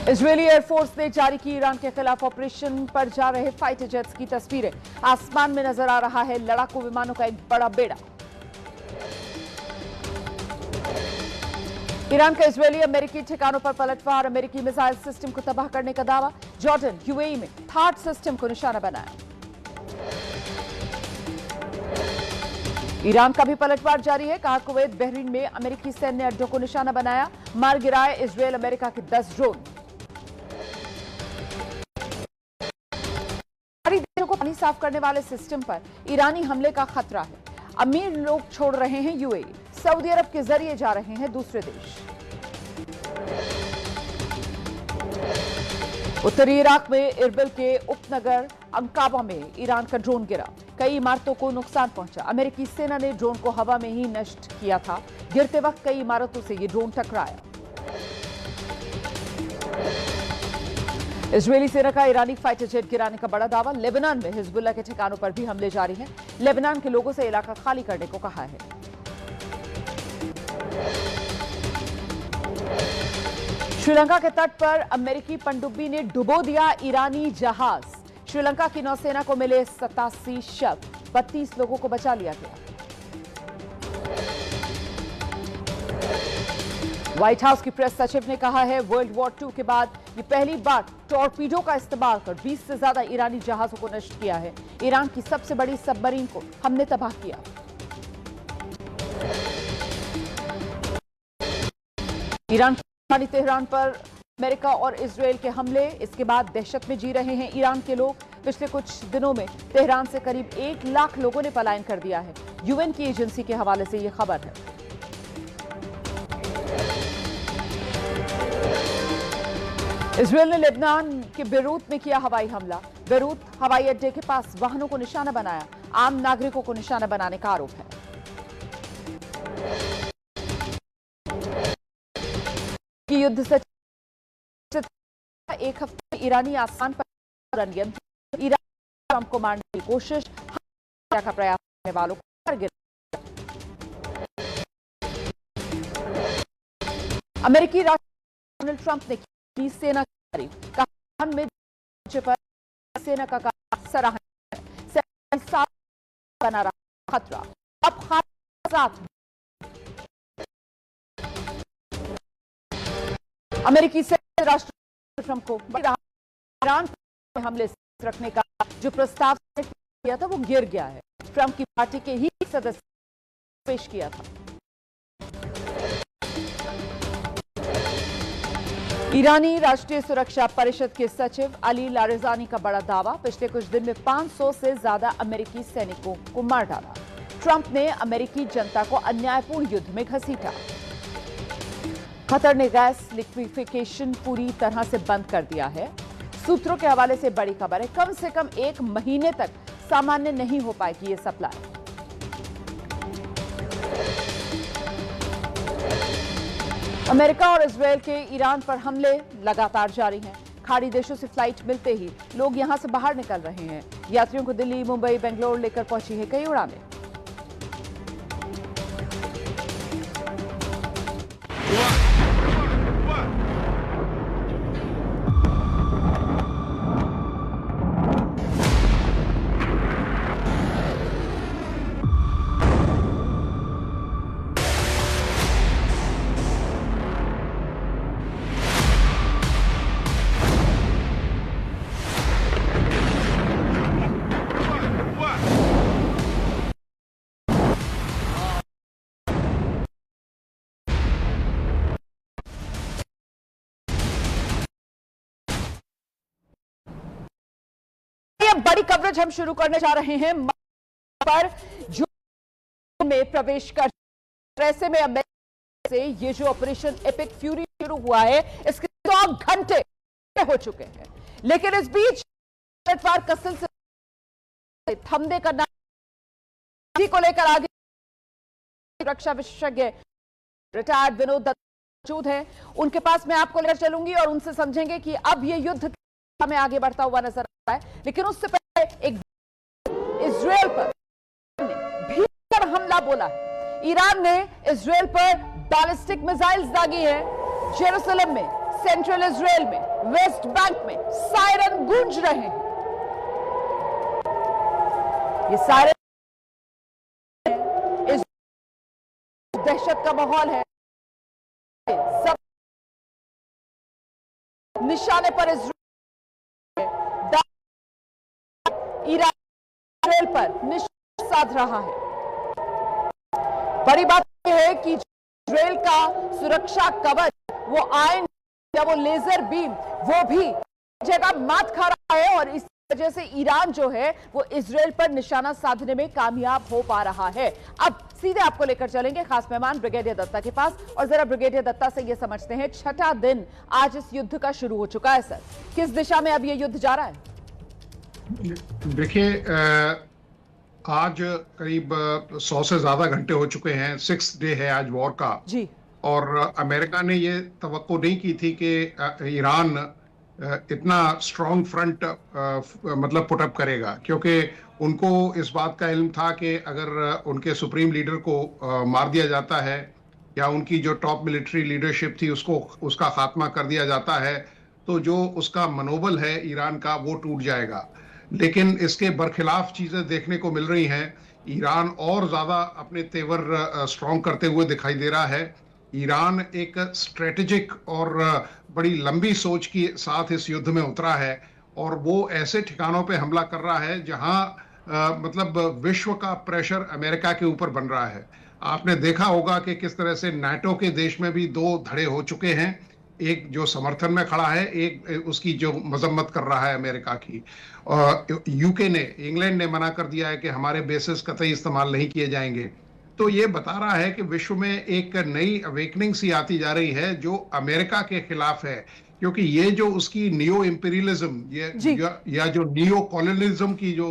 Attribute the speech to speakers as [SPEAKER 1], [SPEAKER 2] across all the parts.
[SPEAKER 1] Israeli air force ने जारी की ईरान के खिलाफ ऑपरेशन पर जा रहे फाइटर जेट्स की तस्वीरें। आसमान में नजर आ रहा है लड़ाकू विमानों का एक बड़ा बेड़ा। ईरान का इजरायली अमेरिकी ठिकानों पर पलटवार, अमेरिकी मिसाइल सिस्टम को तबाह करने का दावा। जॉर्डन, यूएई में थार्ड सिस्टम को निशाना बनाया। ईरान का भी पलटवार जारी है। कहा कुवैत, बहरीन में अमेरिकी सैन्य अड्डों को निशाना बनाया। मार गिराए इजरायल अमेरिका के 10 ड्रोन। देशों को पानी साफ करने वाले सिस्टम पर ईरानी हमले का खतरा है। अमीर लोग छोड़ रहे हैं यूएई, सऊदी अरब के जरिए जा रहे हैं दूसरे देश। उत्तरी इराक में इरबिल के उपनगर अंकाबा में ईरान का ड्रोन गिरा। कई इमारतों को नुकसान पहुंचा। अमेरिकी सेना ने ड्रोन को हवा में ही नष्ट किया था। गिरते वक्त कई इमारतों से यह ड्रोन टकराया। इजरायली सेना का ईरानी फाइटर जेट गिराने का बड़ा दावा। लेबनान में हिजबुल्लाह के ठिकानों पर भी हमले जारी हैं। लेबनान के लोगों से इलाका खाली करने को कहा है। श्रीलंका के तट पर अमेरिकी पनडुब्बी ने डुबो दिया ईरानी जहाज। श्रीलंका की नौसेना को मिले 87 शव, 32 लोगों को बचा लिया गया। व्हाइट हाउस की प्रेस सचिव ने कहा है, वर्ल्ड वॉर 2 के बाद ये पहली बार टॉर्पीडो का इस्तेमाल कर 20 से ज्यादा ईरानी जहाजों को नष्ट किया है। ईरान की सबसे बड़ी सबमरीन को हमने तबाह किया। ईरान की तेहरान पर अमेरिका और इजरायल के हमले, इसके बाद दहशत में जी रहे हैं ईरान के लोग। पिछले कुछ दिनों में तेहरान से करीब 1 लाख लोगों ने पलायन कर दिया है। यूएन की एजेंसी के हवाले से यह खबर है। इजरायल ने लेबनान के बेरूत में किया हवाई हमला। बेरूत हवाई अड्डे के पास वाहनों को निशाना बनाया। आम नागरिकों को निशाना बनाने का आरोप है। युद्ध से एक हफ्ते ईरानी आसमान पर रणयंत्र, ईरान ट्रंप को मारने की कोशिश, का प्रयास करने वालों को मार गिरा। अमेरिकी राष्ट्रपति डोनाल्ड ट्रंप ने की सेना की तारीफ। कहा में पर सेना का काम सराहनीय, बना रहा खतरा। अब खास अमेरिकी सेना राष्ट्रपति ट्रंप को ईरान पर हमले रखने का जो प्रस्ताव किया था वो गिर गया है। ट्रंप की पार्टी के ही सदस्य पेश किया था। ईरानी राष्ट्रीय सुरक्षा परिषद के सचिव अली लारिजानी का बड़ा दावा। पिछले कुछ दिन में 500 से ज्यादा अमेरिकी सैनिकों को मार डाला। ट्रंप ने अमेरिकी जनता को अन्यायपूर्ण युद्ध में घसीटा। कतर ने गैस लिक्विफिकेशन पूरी तरह से बंद कर दिया है। सूत्रों के हवाले से बड़ी खबर है, कम से कम 1 महीने तक सामान्य नहीं हो पाएगी ये सप्लाई। अमेरिका और इजरायल के ईरान पर हमले लगातार जारी हैं। खाड़ी देशों से फ्लाइट मिलते ही लोग यहां से बाहर निकल रहे हैं। यात्रियों को दिल्ली, मुंबई, बेंगलोर लेकर पहुंची है कई उड़ानें। बड़ी कवरेज हम शुरू करने जा रहे हैं पर जो में प्रवेश कर ऐसे में अमेरिका से ये जो ऑपरेशन एपिक फ्यूरी शुरू हुआ है इसके 100 घंटे हो चुके हैं, लेकिन इस बीच पलटवार का सिलसिला थमने का नाम को लेकर आगे सुरक्षा विशेषज्ञ रिटायर्ड विनोद दत्त मौजूद हैं। उनके पास मैं आपको लेकर चलूंगी और उनसे समझेंगे कि अब ये युद्ध में आगे बढ़ता हुआ नजर आ रहा है। लेकिन उससे पहले एक इजरायल पर भीषण हमला बोला है। ईरान ने इजरायल पर बैलिस्टिक मिसाइल्स दागी है। जेरूसलम में सेंट्रल इजराइल में, वेस्ट बैंक में सायरन गूंज रहे हैं। ये सायरन इस दहशत का माहौल है, सब निशाने पर इजराइल पर निशाना साध रहा है। बड़ी बात यह है कि इजराइल का सुरक्षा कवच, वो आयन या वो लेजर बीम, वो भी जगह मात खा रहा है और इस वजह से ईरान जो है वो इजराइल पर निशाना साधने में कामयाब हो पा रहा है। अब सीधे आपको लेकर चलेंगे खास मेहमान ब्रिगेडियर दत्ता के पास और जरा ब्रिगेडियर दत्ता से ये समझते हैं, छठा दिन आज इस युद्ध का शुरू हो चुका है सर, किस दिशा में अब ये युद्ध जा रहा है?
[SPEAKER 2] देखिए, आज करीब 100 से ज्यादा घंटे हो चुके हैं, 6th डे है आज वॉर का
[SPEAKER 1] जी।
[SPEAKER 2] और अमेरिका ने ये तवक्को नहीं की थी कि ईरान इतना स्ट्रॉन्ग फ्रंट मतलब पुटअप करेगा, क्योंकि उनको इस बात का इल्म था कि अगर उनके सुप्रीम लीडर को मार दिया जाता है या उनकी जो टॉप मिलिट्री लीडरशिप थी उसका खात्मा कर दिया जाता है तो जो उसका मनोबल है ईरान का वो टूट जाएगा। लेकिन इसके बरखिलाफ चीजें देखने को मिल रही हैं। ईरान और ज्यादा अपने तेवर स्ट्रॉन्ग करते हुए दिखाई दे रहा है। ईरान एक स्ट्रेटेजिक और बड़ी लंबी सोच के साथ इस युद्ध में उतरा है और वो ऐसे ठिकानों पे हमला कर रहा है जहां मतलब विश्व का प्रेशर अमेरिका के ऊपर बन रहा है। आपने देखा होगा कि किस तरह से नाटो के देश में भी 2 धड़े हो चुके हैं, एक जो समर्थन में खड़ा है, एक उसकी जो मजम्मत कर रहा है अमेरिका की। यूके ने, इंग्लैंड ने मना कर दिया है कि हमारे बेसिस कतई इस्तेमाल नहीं किए जाएंगे। तो ये बता रहा है कि विश्व में एक नई अवेकनिंग सी आती जा रही है जो अमेरिका के खिलाफ है, क्योंकि ये जो उसकी नियो इंपीरियलिज्म या जो नियो कॉलोनिज्म की जो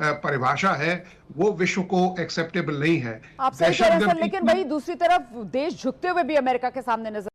[SPEAKER 2] परिभाषा है वो विश्व को एक्सेप्टेबल नहीं है।
[SPEAKER 1] आप सही कह रहे हैं सर, लेकिन वही दूसरी तरफ देश झुकते हुए भी अमेरिका के सामने नजर